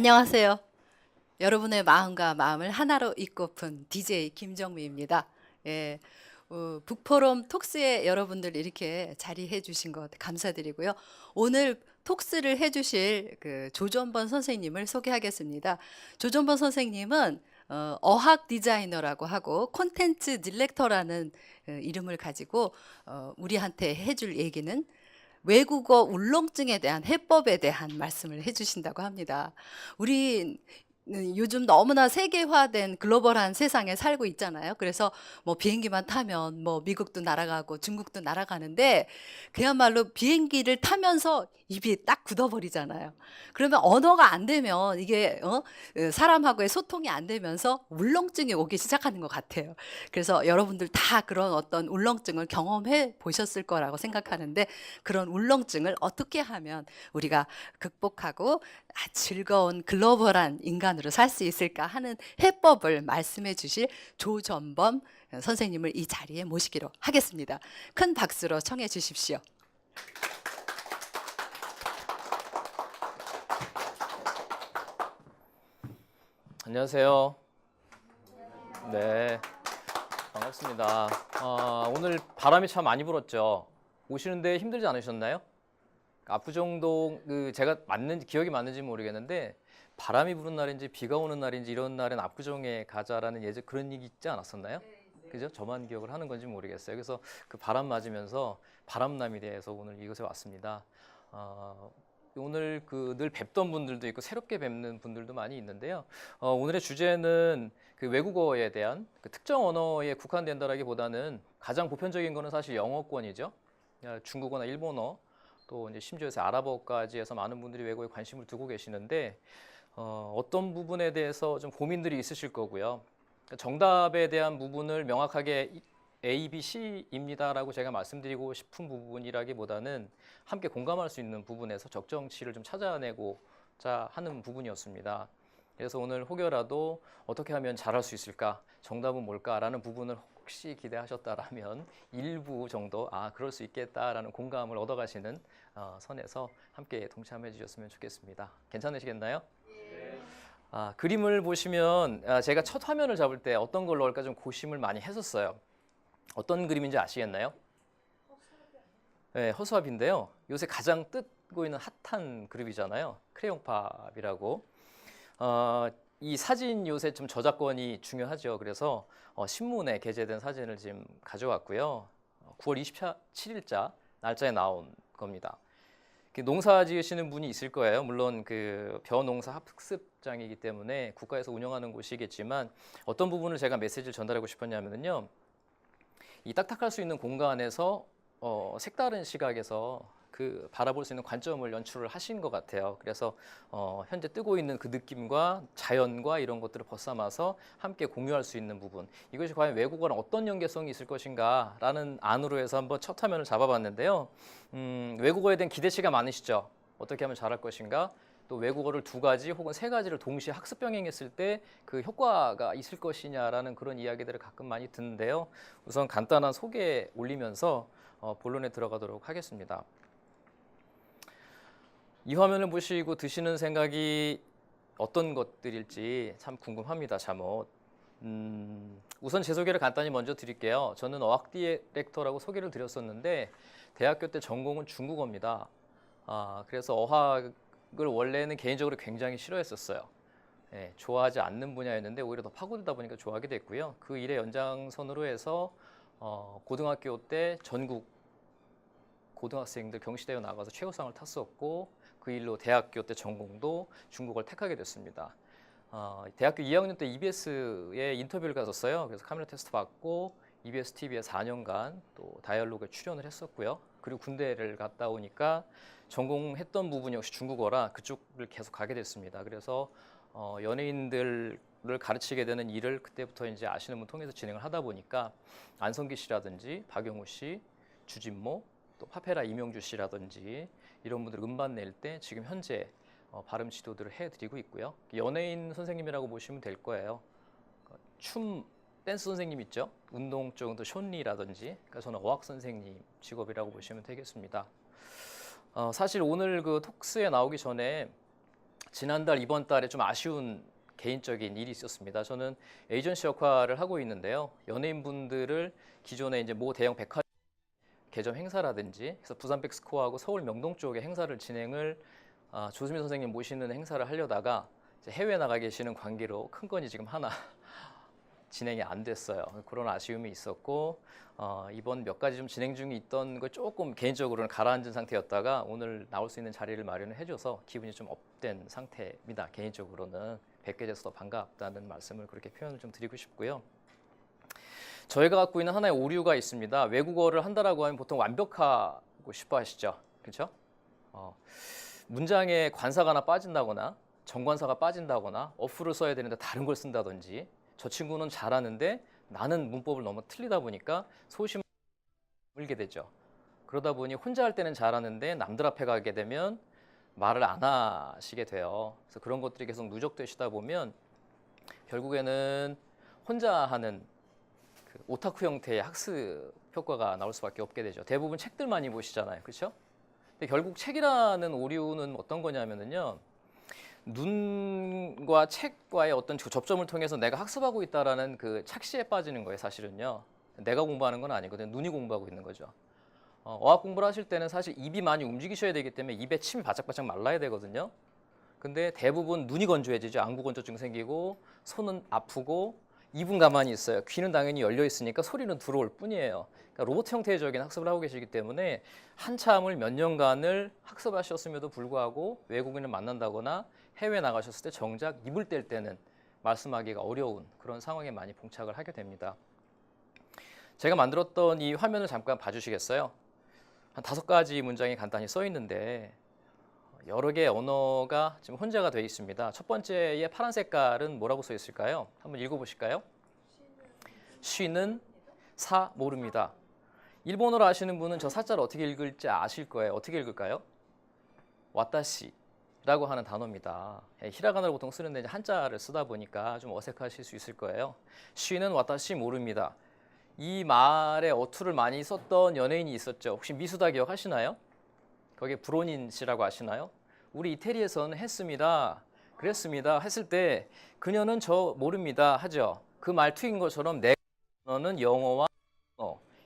안녕하세요. 여러분의 마음과 마음을 하나로 잇고픈 DJ 김정미입니다. 예, 북포럼 톡스에 여러분들 이렇게 자리해 주신 것 감사드리고요. 오늘 톡스를 해주실 그 조전번 선생님을 소개하겠습니다. 조전번 선생님은 어학 디자이너라고 하고 콘텐츠 딜렉터라는 이름을 가지고 우리한테 해줄 얘기는 외국어 울렁증에 대한 해법에 대한 말씀을 해주신다고 합니다. 우리 요즘 너무나 세계화된 글로벌한 세상에 살고 있잖아요. 그래서 뭐 비행기만 타면 뭐 미국도 날아가고 중국도 날아가는데 그야말로 비행기를 타면서 입이 딱 굳어버리잖아요. 그러면 언어가 안 되면 이게 사람하고의 소통이 안 되면서 울렁증이 오기 시작하는 것 같아요. 그래서 여러분들 다 그런 어떤 울렁증을 경험해 보셨을 거라고 생각하는데 그런 울렁증을 어떻게 하면 우리가 극복하고 즐거운 글로벌한 인간으로 살 수 있을까 하는 해법을 말씀해 주실 조전범 선생님을 이 자리에 모시기로 하겠습니다. 큰 박수로 청해 주십시오. 안녕하세요. 네, 반갑습니다. 오늘 바람이 참 많이 불었죠. 오시는데 힘들지 않으셨나요? 압구정동 제가 기억이 맞는지 모르겠는데 바람이 부는 날인지 비가 오는 날인지 이런 날엔 압구정에 가자라는 예전 그런 얘기 있지 않았었나요? 그죠? 저만 기억을 하는 건지 모르겠어요. 그래서 그 바람 맞으면서 바람남이 돼서 오늘 이곳에 왔습니다. 오늘 늘 뵙던 분들도 있고 새롭게 뵙는 분들도 많이 있는데요. 오늘의 주제는 그 외국어에 대한 특정 언어에 국한된다라기보다는 가장 보편적인 거는 사실 영어권이죠. 중국어나 일본어 또 이제 심지어 요새 아랍어까지 해서 많은 분들이 외국어에 관심을 두고 계시는데 어떤 부분에 대해서 좀 고민들이 있으실 거고요. 정답에 대한 부분을 명확하게 A, B, C입니다라고 제가 말씀드리고 싶은 부분이라기보다는 함께 공감할 수 있는 부분에서 적정치를 좀 찾아내고자 하는 부분이었습니다. 그래서 오늘 혹여라도 어떻게 하면 잘할 수 있을까? 정답은 뭘까라는 부분을 혹시 기대하셨다라면 일부 정도 그럴 수 있겠다라는 공감을 얻어가시는 선에서 함께 동참해 주셨으면 좋겠습니다. 괜찮으시겠나요? 그림을 보시면 제가 첫 화면을 잡을 때 어떤 걸 넣을까 좀 고심을 많이 했었어요. 어떤 그림인지 아시겠나요? 네, 허수아비인데요. 요새 가장 뜨고 있는 핫한 그룹이잖아요. 크레용팝이라고. 이 사진 요새 좀 저작권이 중요하죠. 그래서 신문에 게재된 사진을 지금 가져왔고요. 9월 27일자 날짜에 나온 겁니다. 농사 지으시는 분이 있을 거예요. 물론 그 벼농사 학습장이기 때문에 국가에서 운영하는 곳이겠지만 어떤 부분을 제가 메시지를 전달하고 싶었냐면요. 이 딱딱할 수 있는 공간에서 색다른 시각에서 바라볼 수 있는 관점을 연출을 하신 것 같아요. 그래서 현재 뜨고 있는 그 느낌과 자연과 이런 것들을 벗삼아서 함께 공유할 수 있는 부분, 이것이 과연 외국어랑 어떤 연계성이 있을 것인가 라는 안으로 해서 한번 첫 화면을 잡아봤는데요. 외국어에 대한 기대치가 많으시죠? 어떻게 하면 잘할 것인가? 또 외국어를 2가지 혹은 3가지를 동시에 학습 병행했을 때 그 효과가 있을 것이냐라는 그런 이야기들을 가끔 많이 듣는데요. 우선 간단한 소개 올리면서 본론에 들어가도록 하겠습니다. 이 화면을 보시고 드시는 생각이 어떤 것들일지 참 궁금합니다. 잠옷. 우선 제 소개를 간단히 먼저 드릴게요. 저는 어학 디렉터라고 소개를 드렸었는데 대학교 때 전공은 중국어입니다. 그래서 어학을 원래는 개인적으로 굉장히 싫어했었어요. 네, 좋아하지 않는 분야였는데 오히려 더 파고들다 보니까 좋아하게 됐고요. 그 일의 연장선으로 해서 고등학교 때 전국 고등학생들 경시대회 나가서 최우상을 탔었고 그 일로 대학교 때 전공도 중국어를 택하게 됐습니다. 대학교 2학년 때 EBS에 인터뷰를 갔었어요. 그래서 카메라 테스트 받고 EBS TV에 4년간 또 다이얼로그에 출연을 했었고요. 그리고 군대를 갔다 오니까 전공했던 부분이 역시 중국어라 그쪽을 계속 가게 됐습니다. 그래서 연예인들을 가르치게 되는 일을 그때부터 이제 아시는 분 통해서 진행을 하다 보니까 안성기 씨라든지 박영우 씨, 주진모, 또 파페라 이명주 씨라든지 이런 분들 음반 낼 때 지금 현재 발음 지도들을 해드리고 있고요. 연예인 선생님이라고 보시면 될 거예요. 댄스 선생님 있죠? 운동 쪽도 쇼니라든지, 그러니까 저는 어학 선생님 직업이라고 보시면 되겠습니다. 사실 오늘 그 톡스에 나오기 전에 지난달 이번 달에 좀 아쉬운 개인적인 일이 있었습니다. 저는 에이전시 역할을 하고 있는데요. 연예인분들을 기존에 이제 모 대형 백화점 개점 행사라든지 그래서 부산 백스코어하고 서울 명동 쪽에 행사를 진행을 조수미 선생님 모시는 행사를 하려다가 이제 해외 나가 계시는 관계로 큰 건이 지금 하나 진행이 안 됐어요. 그런 아쉬움이 있었고 이번 몇 가지 좀 진행 중에 있던 거 조금 개인적으로는 가라앉은 상태였다가 오늘 나올 수 있는 자리를 마련을 해줘서 기분이 좀 업된 상태입니다. 개인적으로는 뵙게 돼서 더 반갑다는 말씀을 그렇게 표현을 좀 드리고 싶고요. 저희가 갖고 있는 하나의 오류가 있습니다. 외국어를 한다라고 하면 보통 완벽하고 싶어 하시죠. 그렇죠? 문장에 관사가 하나 빠진다거나 정관사가 빠진다거나 어플을 써야 되는데 다른 걸 쓴다든지 저 친구는 잘하는데 나는 문법을 너무 틀리다 보니까 소심을 물게 되죠. 그러다 보니 혼자 할 때는 잘하는데 남들 앞에 가게 되면 말을 안 하시게 돼요. 그래서 그런 것들이 계속 누적되시다 보면 결국에는 혼자 하는 그 오타쿠 형태의 학습 효과가 나올 수밖에 없게 되죠. 대부분 책들 많이 보시잖아요. 그렇죠? 근데 결국 책이라는 오류는 어떤 거냐면요. 눈과 책과의 어떤 접점을 통해서 내가 학습하고 있다라는 그 착시에 빠지는 거예요, 사실은요. 내가 공부하는 건 아니거든요. 눈이 공부하고 있는 거죠. 어학 공부를 하실 때는 사실 입이 많이 움직이셔야 되기 때문에 입에 침이 바짝바짝 말라야 되거든요. 근데 대부분 눈이 건조해지죠. 안구 건조증 생기고 손은 아프고 입은 가만히 있어요. 귀는 당연히 열려 있으니까 소리는 들어올 뿐이에요. 그러니까 로봇 형태적인 학습을 하고 계시기 때문에 한참을 몇 년간을 학습하셨음에도 불구하고 외국인을 만난다거나 해외 나가셨을 때 정작 입을 뗄 때는 말씀하기가 어려운 그런 상황에 많이 봉착을 하게 됩니다. 제가 만들었던 이 화면을 잠깐 봐주시겠어요? 한 5가지 문장이 간단히 써 있는데 여러 개의 언어가 지금 혼재가 되어 있습니다. 첫 번째의 파란 색깔은 뭐라고 써 있을까요? 한번 읽어보실까요? 쉬는 사 모릅니다. 일본어를 아시는 분은 저 사자를 어떻게 읽을지 아실 거예요. 어떻게 읽을까요? 와타시라고 하는 단어입니다. 히라가나를 보통 쓰는데 이제 한자를 쓰다 보니까 좀 어색하실 수 있을 거예요. 쉬는 와타시 모릅니다. 이 말의 어투를 많이 썼던 연예인이 있었죠. 혹시 미수다 기억하시나요? 거기에 브로닌 씨라고 아시나요? 우리 이태리에서는 했습니다. 그랬습니다. 했을 때 그녀는 저 모릅니다 하죠. 그 말투인 것처럼 내는 영어와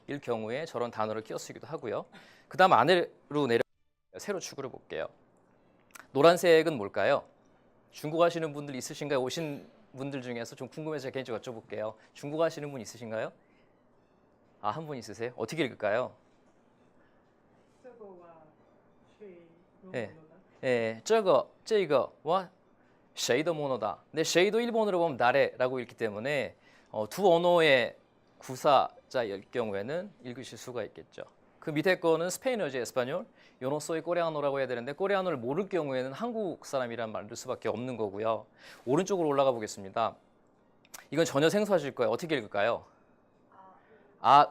일 경우에 저런 단어를 끼워 쓰기도 하고요. 그 다음 아래로 내려 세로 축으로 볼게요. 노란색은 뭘까요? 중국 하시는 분들 있으신가요? 오신 분들 중에서 좀 궁금해서 개인적으로 여쭤볼게요. 중국 하시는 분 있으신가요? 한 분 있으세요? 어떻게 읽을까요? 예, 这个와 谁的 모노다. 근데 谁도 일본어로 보면 나래라고 읽기 때문에 두 언어의 구사자일 경우에는 읽으실 수가 있겠죠. 그 밑에 거는 스페인어죠, 에스파뇰. 요노 소이 코레아노라고 해야 되는데 코레아노를 모를 경우에는 한국 사람이란 말을 수밖에 없는 거고요. 오른쪽으로 올라가 보겠습니다. 이건 전혀 생소하실 거예요. 어떻게 읽을까요?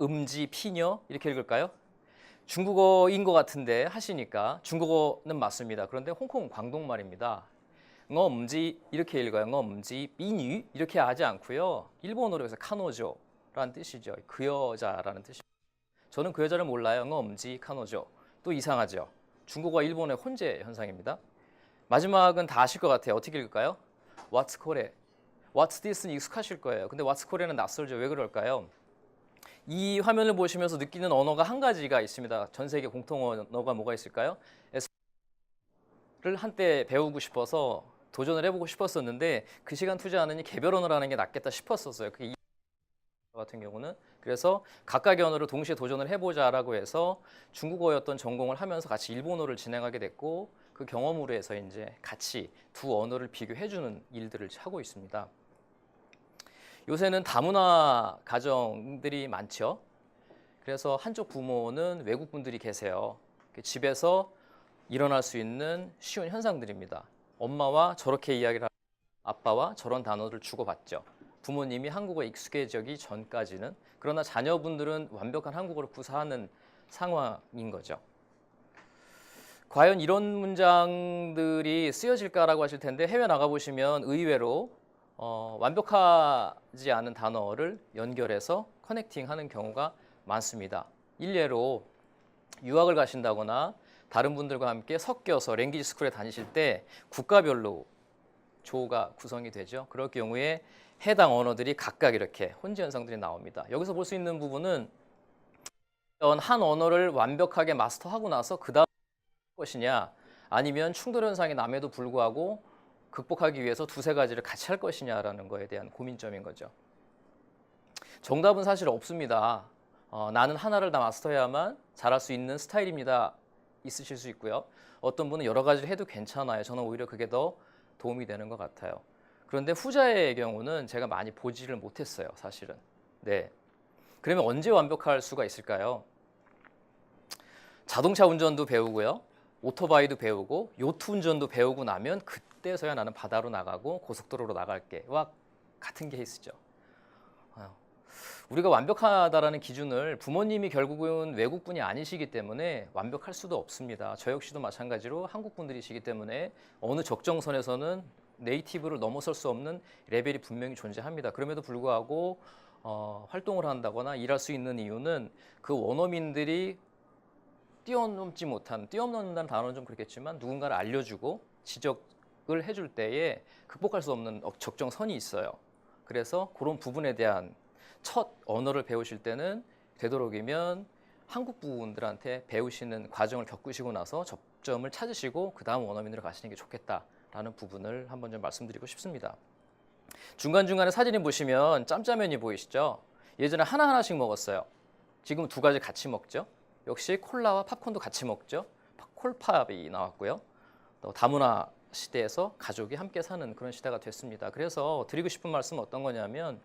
음지 피녀 이렇게 읽을까요? 중국어인 것 같은데 하시니까 중국어는 맞습니다. 그런데 홍콩 광동 말입니다. 음지 이렇게 읽어요. 음지 비뉴 이렇게 하지 않고요. 일본어로 해서 카노조라는 뜻이죠. 그 여자라는 뜻입니다. 저는 그 여자를 몰라요. 음지 카노조. 또 이상하죠. 중국어와 일본어의 혼재 현상입니다. 마지막은 다 아실 것 같아요. 어떻게 읽을까요? What's Kore? What's this는 익숙하실 거예요. 근데 What's Kore는 낯설죠. 왜 그럴까요? 이 화면을 보시면서 느끼는 언어가 한 가지가 있습니다. 전 세계 공통 언어가 뭐가 있을까요? 를 한때 배우고 싶어서 도전을 해보고 싶었었는데 그 시간 투자하느니 개별 언어를 하는 게 낫겠다 싶었었어요. 그게 이 같은 경우는 그래서 각각의 언어를 동시에 도전을 해보자라고 해서 중국어였던 전공을 하면서 같이 일본어를 진행하게 됐고 그 경험으로 해서 이제 같이 두 언어를 비교해주는 일들을 하고 있습니다. 요새는 다문화 가정들이 많죠. 그래서 한쪽 부모는 외국 분들이 계세요. 집에서 일어날 수 있는 쉬운 현상들입니다. 엄마와 저렇게 이야기를 하고 아빠와 저런 단어를 주고받죠. 부모님이 한국어에 익숙해지기 전까지는. 그러나 자녀분들은 완벽한 한국어를 구사하는 상황인 거죠. 과연 이런 문장들이 쓰여질까라고 하실 텐데 해외 나가보시면 의외로 완벽하지 않은 단어를 연결해서 커넥팅하는 경우가 많습니다. 일례로 유학을 가신다거나 다른 분들과 함께 섞여서 랭귀지 스쿨에 다니실 때 국가별로 조가 구성이 되죠. 그럴 경우에 해당 언어들이 각각 이렇게 혼재 현상들이 나옵니다. 여기서 볼 수 있는 부분은 한 언어를 완벽하게 마스터하고 나서 그 다음 것이냐, 아니면 충돌 현상이 남에도 불구하고 극복하기 위해서 두세 가지를 같이 할 것이냐라는 거에 대한 고민점인 거죠. 정답은 사실 없습니다. 나는 하나를 다 마스터해야만 잘할 수 있는 스타일입니다. 있으실 수 있고요. 어떤 분은 여러 가지를 해도 괜찮아요. 저는 오히려 그게 더 도움이 되는 것 같아요. 그런데 후자의 경우는 제가 많이 보지를 못했어요, 사실은. 네. 그러면 언제 완벽할 수가 있을까요? 자동차 운전도 배우고요. 오토바이도 배우고 요트 운전도 배우고 나면 그때서야 나는 바다로 나가고 고속도로로 나갈게와 같은 케이스죠. 우리가 완벽하다라는 기준을 부모님이 결국은 외국분이 아니시기 때문에 완벽할 수도 없습니다. 저 역시도 마찬가지로 한국분들이시기 때문에 어느 적정선에서는 네이티브를 넘어설 수 없는 레벨이 분명히 존재합니다. 그럼에도 불구하고 활동을 한다거나 일할 수 있는 이유는 그 원어민들이 뛰어넘는다는 단어는 좀 그렇겠지만 누군가를 알려주고 지적을 해줄 때에 극복할 수 없는 적정선이 있어요. 그래서 그런 부분에 대한 첫 언어를 배우실 때는 되도록이면 한국 분들한테 배우시는 과정을 겪으시고 나서 접점을 찾으시고 그 다음 원어민으로 가시는 게 좋겠다라는 부분을 한번 좀 말씀드리고 싶습니다. 중간중간에 사진을 보시면 짬짜면이 보이시죠? 예전에 하나하나씩 먹었어요. 지금 두 가지 같이 먹죠. 역시 콜라와 팝콘도 같이 먹죠. 콜팝이 나왔고요. 또 다문화 시대에서 가족이 함께 사는 그런 시대가 됐습니다. 그래서 드리고 싶은 말씀은 어떤 거냐면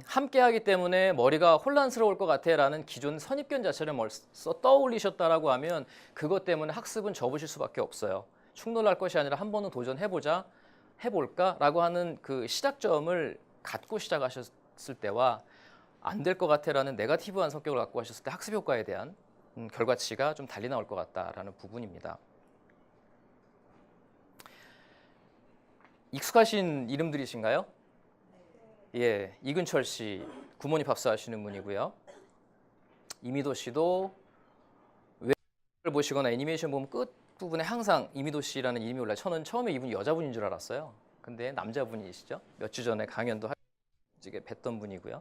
함께 하기 때문에 머리가 혼란스러울 것 같아라는 기존 선입견 자체를 벌써 떠올리셨다라고 하면 그것 때문에 학습은 접으실 수밖에 없어요. 충돌할 것이 아니라 한 번은 도전해보자, 해볼까라고 하는 그 시작점을 갖고 시작하셨을 때와 안 될 것 같아라는 네거티브한 성격을 갖고 하셨을 때 학습 효과에 대한 결과치가 좀 달리 나올 것 같다라는 부분입니다. 익숙하신 이름들이신가요? 예, 이근철 씨 굿모닝 팝스 하시는 분이고요. 이미도 씨도 외국을 보시거나 애니메이션 보면 끝 부분에 항상 이미도 씨라는 이름이 올라요. 저는 처음에 이분이 여자분인 줄 알았어요. 근데 남자분이시죠. 몇 주 전에 강연도 뵀던 분이고요.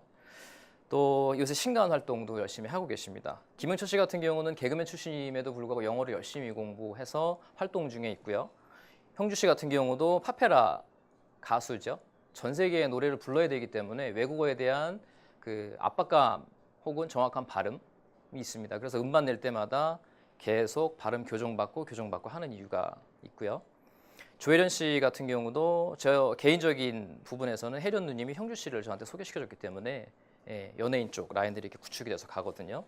또 요새 신간 활동도 열심히 하고 계십니다. 김영철 씨 같은 경우는 개그맨 출신임에도 불구하고 영어를 열심히 공부해서 활동 중에 있고요. 형주 씨 같은 경우도 파페라 가수죠. 전 세계의 노래를 불러야 되기 때문에 외국어에 대한 그 압박감 혹은 정확한 발음이 있습니다. 그래서 음반 낼 때마다 계속 발음 교정받고 하는 이유가 있고요. 조혜련 씨 같은 경우도 저 개인적인 부분에서는 혜련 누님이 형주 씨를 저한테 소개시켜줬기 때문에 연예인 쪽 라인들이 이렇게 구축이 돼서 가거든요.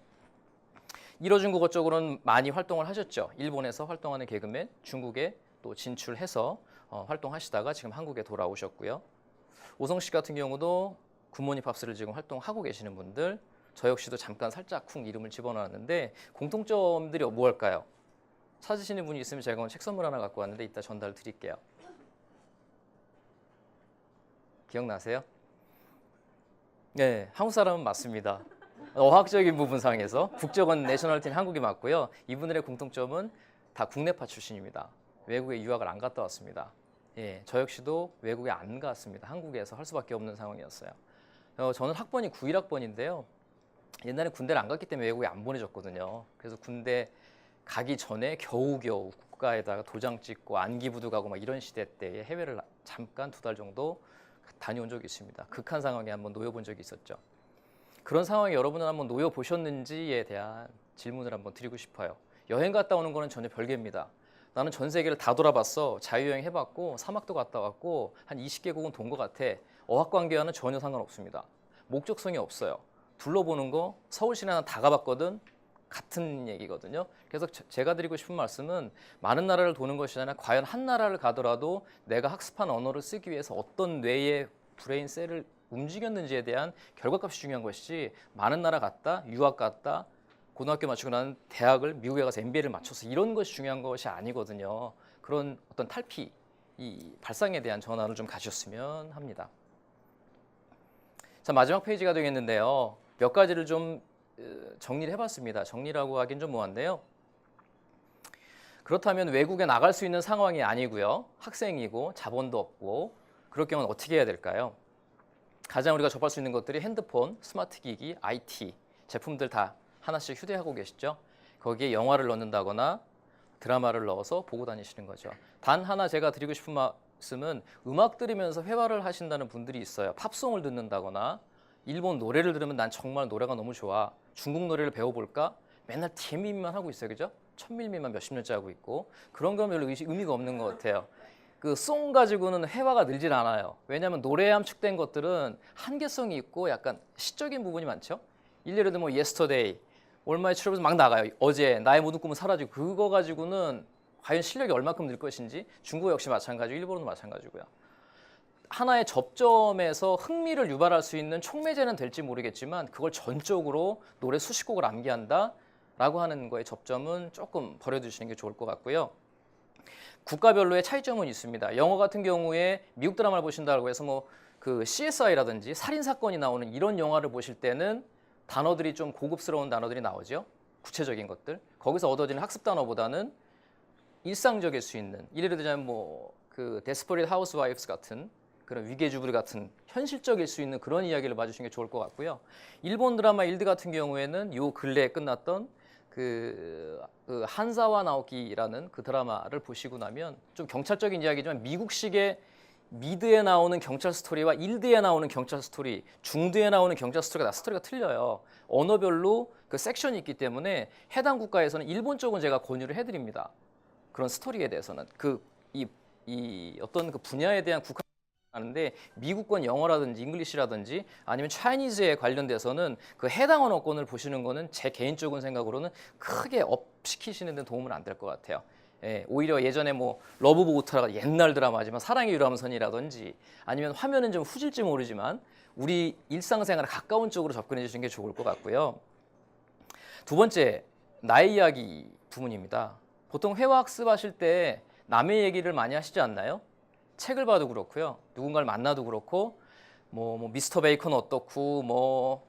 일어중국어 쪽으로는 많이 활동을 하셨죠. 일본에서 활동하는 개그맨, 중국에 또 진출해서 활동하시다가 지금 한국에 돌아오셨고요. 오성 씨 같은 경우도 굿모닝 팝스를 지금 활동하고 계시는 분들, 저 역시도 잠깐 살짝 쿵 이름을 집어넣었는데 공통점들이 뭐일까요? 찾으시는 분이 있으면 제가 오늘 책 선물 하나 갖고 왔는데 이따 전달 드릴게요. 기억나세요? 네, 한국 사람은 맞습니다. 어학적인 부분상에서 국적은 내셔널티는 한국이 맞고요. 이분들의 공통점은 다 국내파 출신입니다. 외국에 유학을 안 갔다 왔습니다. 예, 저 역시도 외국에 안 갔습니다. 한국에서 할 수밖에 없는 상황이었어요. 저는 학번이 91학번인데요. 옛날에 군대를 안 갔기 때문에 외국에 안 보내줬거든요. 그래서 군대 가기 전에 겨우겨우 국가에다가 도장 찍고 안기부도 가고 막 이런 시대 때에 해외를 잠깐 2달 정도 다녀온 적이 있습니다. 극한 상황에 한번 놓여본 적이 있었죠. 그런 상황에 여러분은 한번 놓여 보셨는지에 대한 질문을 한번 드리고 싶어요. 여행 갔다 오는 거는 전혀 별개입니다. 나는 전 세계를 다 돌아봤어. 자유여행 해봤고 사막도 갔다 왔고 한 20개국은 돈 것 같아. 어학관계와는 전혀 상관없습니다. 목적성이 없어요. 둘러보는 거 서울 시내는 다 가봤거든. 같은 얘기거든요. 그래서 제가 드리고 싶은 말씀은 많은 나라를 도는 것이 아니라 과연 한 나라를 가더라도 내가 학습한 언어를 쓰기 위해서 어떤 뇌의 브레인 셀을 움직였는지에 대한 결과값이 중요한 것이지 많은 나라 갔다, 유학 갔다, 고등학교 마치고 난 대학을 미국에 가서 MBA를 마쳐서 이런 것이 중요한 것이 아니거든요. 그런 어떤 탈피, 이 발상에 대한 전환을 좀 가셨으면 합니다. 자, 마지막 페이지가 되겠는데요. 몇 가지를 좀 정리를 해봤습니다. 정리라고 하긴 좀 뭐한데요. 그렇다면 외국에 나갈 수 있는 상황이 아니고요. 학생이고 자본도 없고 그럴 경우는 어떻게 해야 될까요? 가장 우리가 접할 수 있는 것들이 핸드폰, 스마트 기기, IT 제품들 다 하나씩 휴대하고 계시죠? 거기에 영화를 넣는다거나 드라마를 넣어서 보고 다니시는 거죠. 단 하나 제가 드리고 싶은 말씀은 음악 들으면서 회화를 하신다는 분들이 있어요. 팝송을 듣는다거나 일본 노래를 들으면 난 정말 노래가 너무 좋아. 중국 노래를 배워볼까? 맨날 TMI만 하고 있어요. 그죠? 천밀미만 몇십 년째 하고 있고 그런 건 별로 의미가 없는 것 같아요. 그 송 가지고는 회화가 늘질 않아요. 왜냐하면 노래에 함축된 것들은 한계성이 있고 약간 시적인 부분이 많죠. 예를 들어 뭐 Yesterday, All My Troubles 막 나가요. 어제 나의 모든 꿈은 사라지고 그거 가지고는 과연 실력이 얼마큼 늘 것인지 중국어 역시 마찬가지고 일본어도 마찬가지고요. 하나의 접점에서 흥미를 유발할 수 있는 촉매제는 될지 모르겠지만 그걸 전적으로 노래 수십 곡을 암기한다라고 하는 거에 접점은 조금 버려두시는 게 좋을 것 같고요. 국가별로의 차이점은 있습니다. 영어 같은 경우에 미국 드라마를 보신다고 해서 뭐 그 CSI라든지 살인 사건이 나오는 이런 영화를 보실 때는 단어들이 좀 고급스러운 단어들이 나오죠. 구체적인 것들. 거기서 얻어지는 학습 단어보다는 일상적일 수 있는 예를 들자면 뭐 그 데스퍼릿 하우스와이프스 같은 그런 위계주부리 같은 현실적일 수 있는 그런 이야기를 봐주시는 게 좋을 것 같고요. 일본 드라마 일드 같은 경우에는 요 근래에 끝났던 그 한사와 나오키라는 그 드라마를 보시고 나면 좀 경찰적인 이야기지만 미국식의 미드에 나오는 경찰 스토리와 일드에 나오는 경찰 스토리, 중드에 나오는 경찰 스토리가 스토리가 틀려요. 언어별로 그 섹션이 있기 때문에 해당 국가에서는 일본 쪽은 제가 권유를 해드립니다. 그런 스토리에 대해서는 이 어떤 그 분야에 대한 국한 하는데 미국권 영어라든지 잉글리시라든지 아니면 차이니즈에 관련돼서는 그 해당 언어권을 보시는 거는 제 개인적인 생각으로는 크게 업시키시는 데 도움은 안 될 것 같아요. 예, 오히려 예전에 뭐 러브보트라가 옛날 드라마지만 사랑의 유람선이라든지 아니면 화면은 좀 후질지 모르지만 우리 일상생활에 가까운 쪽으로 접근해 주시는 게 좋을 것 같고요. 두 번째, 나의 이야기 부분입니다. 보통 회화 학습하실 때 남의 얘기를 많이 하시지 않나요? 책을 봐도 그렇고요. 누군가를 만나도 그렇고 뭐 미스터 베이컨 어떻고 뭐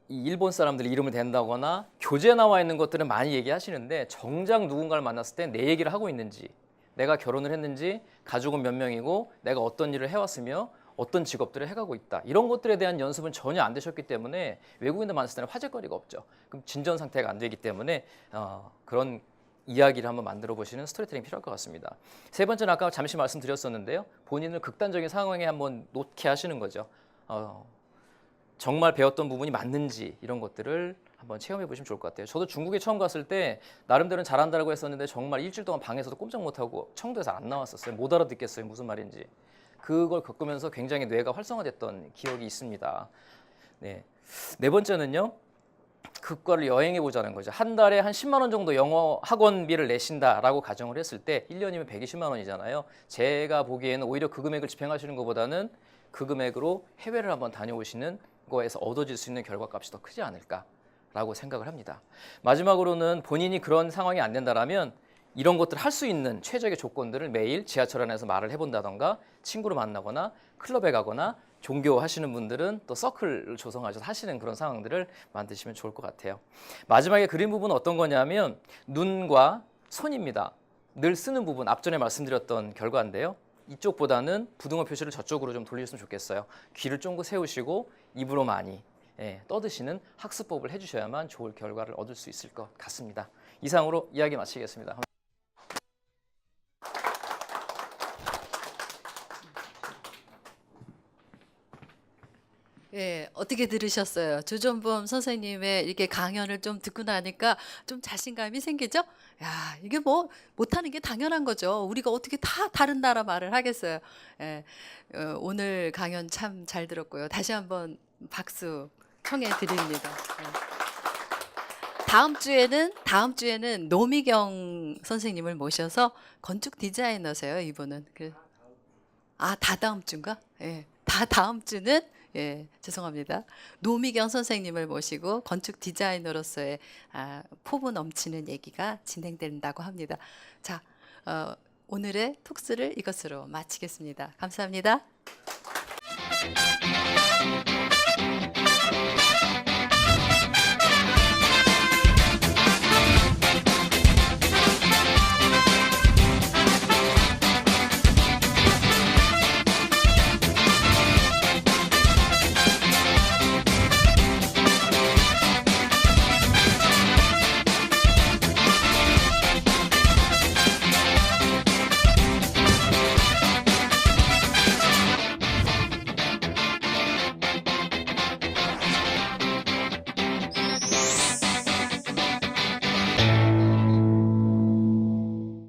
이 일본 사람들 이름을 댄다거나 교재 나와 있는 것들은 많이 얘기하시는데 정작 누군가를 만났을 때 내 얘기를 하고 있는지 내가 결혼을 했는지 가족은 몇 명이고 내가 어떤 일을 해왔으며 어떤 직업들을 해가고 있다. 이런 것들에 대한 연습은 전혀 안 되셨기 때문에 외국인들 만났을 때는 화제거리가 없죠. 그럼 진전 상태가 안 되기 때문에 그런 이야기를 한번 만들어 보시는 스토리텔링이 필요할 것 같습니다. 세 번째는 아까 잠시 말씀드렸었는데요. 본인을 극단적인 상황에 한번 놓게 하시는 거죠. 정말 배웠던 부분이 맞는지 이런 것들을 한번 체험해 보시면 좋을 것 같아요. 저도 중국에 처음 갔을 때 나름대로는 잘한다고 했었는데 정말 일주일 동안 방에서도 꼼짝 못하고 청도에서 안 나왔었어요. 못 알아듣겠어요. 무슨 말인지. 그걸 겪으면서 굉장히 뇌가 활성화됐던 기억이 있습니다. 네, 네 번째는요. 국가를 여행해 보자는 거죠. 한 달에 한 10만 원 정도 영어 학원비를 내신다라고 가정을 했을 때 1년이면 120만 원이잖아요. 제가 보기에는 오히려 그 금액을 집행하시는 것보다는 그 금액으로 해외를 한번 다녀오시는 거에서 얻어질 수 있는 결과값이 더 크지 않을까라고 생각을 합니다. 마지막으로는 본인이 그런 상황이 안 된다라면 이런 것들 할 수 있는 최적의 조건들을 매일 지하철 안에서 말을 해본다던가 친구를 만나거나 클럽에 가거나 종교하시는 분들은 또 서클을 조성하셔서 하시는 그런 상황들을 만드시면 좋을 것 같아요. 마지막에 그린 부분은 어떤 거냐면 눈과 손입니다. 늘 쓰는 부분 앞전에 말씀드렸던 결과인데요. 이쪽보다는 부등호 표시를 저쪽으로 좀 돌리셨으면 좋겠어요. 귀를 쫑긋 세우시고 입으로 많이 떠드시는 학습법을 해주셔야만 좋을 결과를 얻을 수 있을 것 같습니다. 이상으로 이야기 마치겠습니다. 예, 어떻게 들으셨어요? 조정범 선생님의 이렇게 강연을 좀 듣고 나니까 좀 자신감이 생기죠? 야, 이게 뭐 못하는 게 당연한 거죠. 우리가 어떻게 다 다른 나라 말을 하겠어요. 예, 오늘 강연 참 잘 들었고요. 다시 한번 박수 청해 드립니다. 예. 다음 주에는 노미경 선생님을 모셔서 건축 디자이너세요, 이분은. 다 다음 주인가? 예. 다음 주는 죄송합니다. 노미경 선생님을 모시고 건축 디자이너로서의 포부 넘치는 얘기가 진행된다고 합니다. 자, 오늘의 톡스를 이것으로 마치겠습니다. 감사합니다.